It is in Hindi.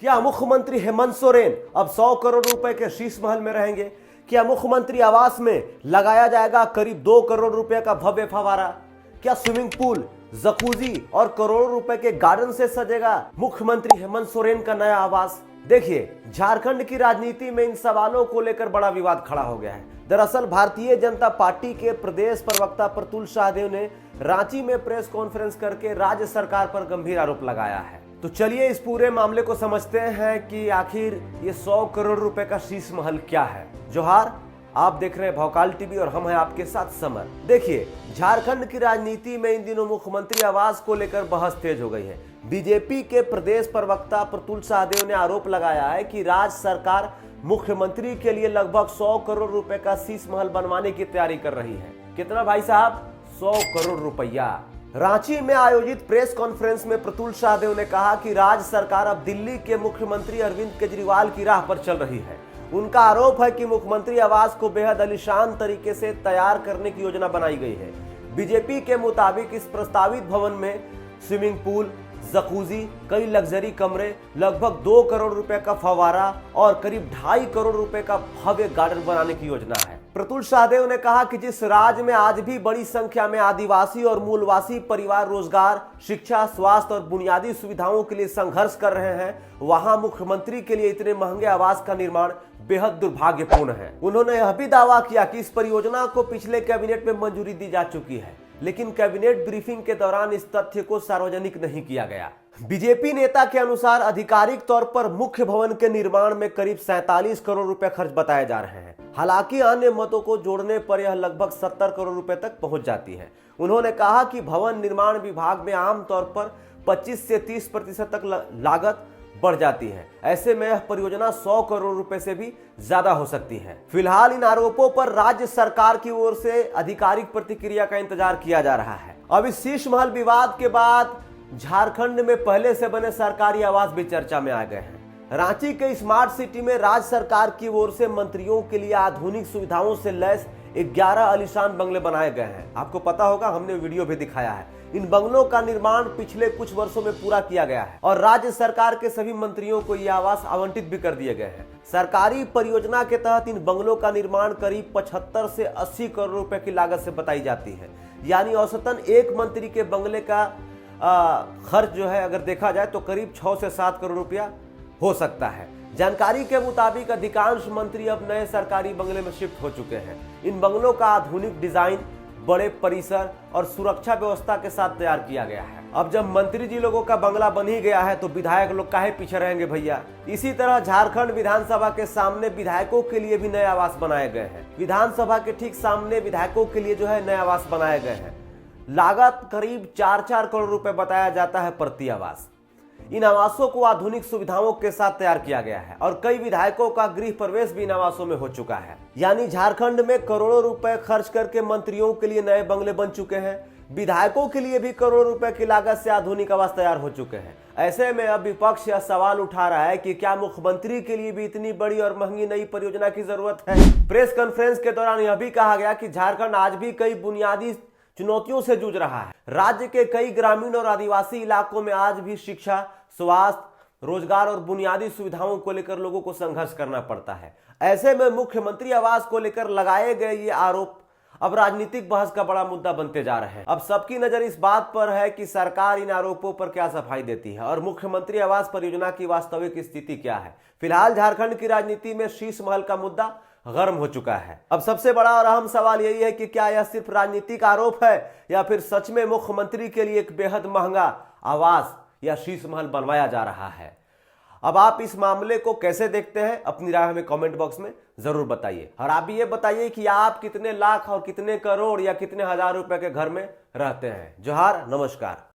क्या मुख्यमंत्री हेमंत सोरेन अब 100 करोड़ रुपए के शीश महल में रहेंगे? क्या मुख्यमंत्री आवास में लगाया जाएगा करीब 2 करोड़ रुपए का भव्य फव्वारा? क्या स्विमिंग पूल, जकूजी और करोड़ों रुपए के गार्डन से सजेगा मुख्यमंत्री हेमंत सोरेन का नया आवास? देखिए, झारखंड की राजनीति में इन सवालों को लेकर बड़ा विवाद खड़ा हो गया है। दरअसल भारतीय जनता पार्टी के प्रदेश प्रवक्ता प्रतुल शाहदेव ने रांची में प्रेस कॉन्फ्रेंस करके राज्य सरकार पर गंभीर आरोप लगाया है। तो चलिए इस पूरे मामले को समझते हैं कि आखिर ये 100 करोड़ रुपए का शीश महल क्या है। जोहार, आप देख रहे हैं भौकाल टीवी और हम हैं आपके साथ समर। देखिए, झारखंड की राजनीति में इन दिनों मुख्यमंत्री आवास को लेकर बहस तेज हो गई है। बीजेपी के प्रदेश प्रवक्ता प्रतुल शाहदेव ने आरोप लगाया है कि राज्य सरकार मुख्यमंत्री के लिए लगभग 100 करोड़ रुपए का शीश महल बनवाने की तैयारी कर रही है। कितना भाई साहब? 100 करोड़ रुपया। रांची में आयोजित प्रेस कॉन्फ्रेंस में प्रतुल शाहदेव ने कहा कि राज्य सरकार अब दिल्ली के मुख्यमंत्री अरविंद केजरीवाल की राह पर चल रही है। उनका आरोप है कि मुख्यमंत्री आवास को बेहद आलीशान तरीके से तैयार करने की योजना बनाई गई है। बीजेपी के मुताबिक इस प्रस्तावित भवन में स्विमिंग पूल, जकूजी, कई लग्जरी कमरे, लगभग 2 करोड़ रुपए का फव्वारा और करीब 2.5 करोड़ रुपए का भव्य गार्डन बनाने की योजना है। प्रतुल शाहदेव ने कहा कि जिस राज्य में आज भी बड़ी संख्या में आदिवासी और मूलवासी परिवार रोजगार, शिक्षा, स्वास्थ्य और बुनियादी सुविधाओं के लिए संघर्ष कर रहे हैं, वहां मुख्यमंत्री के लिए इतने महंगे आवास का निर्माण बेहद दुर्भाग्यपूर्ण है। उन्होंने यह भी दावा किया कि इस परियोजना को पिछले कैबिनेट में मंजूरी दी जा चुकी है, लेकिन कैबिनेट ब्रीफिंग के दौरान इस तथ्य को सार्वजनिक नहीं किया गया। बीजेपी नेता के अनुसार आधिकारिक तौर पर मुख्य भवन के निर्माण में करीब 47 करोड़ रुपए खर्च बताए जा रहे हैं। हालांकि अन्य मतों को जोड़ने पर यह लगभग 70 करोड़ रुपए तक पहुंच जाती है। उन्होंने कहा कि भवन निर्माण विभाग में आमतौर पर 25 से 30% तक लागत बढ़ जाती है। ऐसे में यह परियोजना 100 करोड़ रुपए से भी ज्यादा हो सकती है। फिलहाल इन आरोपों पर राज्य सरकार की ओर से आधिकारिक प्रतिक्रिया का इंतजार किया जा रहा है। अब इस शीश महल विवाद के बाद झारखंड में पहले से बने सरकारी आवास भी चर्चा में आ गए हैं। रांची के स्मार्ट सिटी में राज्य सरकार की ओर से मंत्रियों के लिए आधुनिक सुविधाओं से लैस 11 आलीशान बंगले बनाए गए हैं। आपको पता होगा, हमने वीडियो भी दिखाया है। इन बंगलों का निर्माण पिछले कुछ वर्षों में पूरा किया गया है और राज्य सरकार के सभी मंत्रियों को ये आवास आवंटित भी कर दिए गए हैं। सरकारी परियोजना के तहत इन बंगलों का निर्माण करीब 75 से 80 करोड़ रुपए की लागत से बताई जाती है। यानी औसतन एक मंत्री के बंगले का खर्च जो है, अगर देखा जाए तो करीब 6 से 7 करोड़ रुपया हो सकता है। जानकारी के मुताबिक अधिकांश मंत्री अब नए सरकारी बंगले में शिफ्ट हो चुके हैं। इन बंगलों का आधुनिक डिजाइन, बड़े परिसर और सुरक्षा व्यवस्था के साथ तैयार किया गया है। अब जब मंत्री जी लोगों का बंगला बन ही गया है तो विधायक लोग काहे पीछे रहेंगे भैया। इसी तरह झारखंड विधानसभा के सामने विधायकों के लिए भी नए आवास बनाए गए हैं। विधानसभा के ठीक सामने विधायकों के लिए जो है नए आवास बनाए गए हैं। लागत करीब 4-4 करोड़ रुपए बताया जाता है प्रति आवास। इन आवासों को आधुनिक सुविधाओं के साथ तैयार किया गया है और कई विधायकों का गृह प्रवेश भी इन आवासों में हो चुका है। यानी झारखंड में करोड़ों रुपए खर्च करके मंत्रियों के लिए नए बंगले बन चुके हैं। विधायकों के लिए भी करोड़ों रुपए की लागत से आधुनिक आवास तैयार हो चुके हैं। ऐसे में अब विपक्ष यह सवाल उठा रहा है कि क्या मुख्यमंत्री के लिए भी इतनी बड़ी और महंगी नई परियोजना की जरूरत है? प्रेस कॉन्फ्रेंस के दौरान यह भी कहा गया कि झारखंड आज भी कई बुनियादी चुनौतियों से जूझ रहा है। राज्य के कई ग्रामीण और आदिवासी इलाकों में आज भी शिक्षा, स्वास्थ्य, रोजगार और बुनियादी सुविधाओं को लेकर लोगों को संघर्ष करना पड़ता है। ऐसे में मुख्यमंत्री आवास को लेकर लगाए गए ये आरोप अब राजनीतिक बहस का बड़ा मुद्दा बनते जा रहे हैं। अब सबकी नजर इस बात पर है कि सरकार इन आरोपों पर क्या सफाई देती है और मुख्यमंत्री आवास परियोजना की वास्तविक स्थिति क्या है। फिलहाल झारखंड की राजनीति में शीश महल का मुद्दा गर्म हो चुका है। अब सबसे बड़ा और अहम सवाल यही है कि क्या यह सिर्फ राजनीतिक आरोप है या फिर सच में मुख्यमंत्री के लिए एक बेहद महंगा आवास या शीश महल बनवाया जा रहा है। अब आप इस मामले को कैसे देखते हैं, अपनी राय हमें कमेंट बॉक्स में जरूर बताइए। और आप ये बताइए कि आप कितने लाख और कितने करोड़ या कितने हजार रुपए के घर में रहते हैं। जोहार, नमस्कार।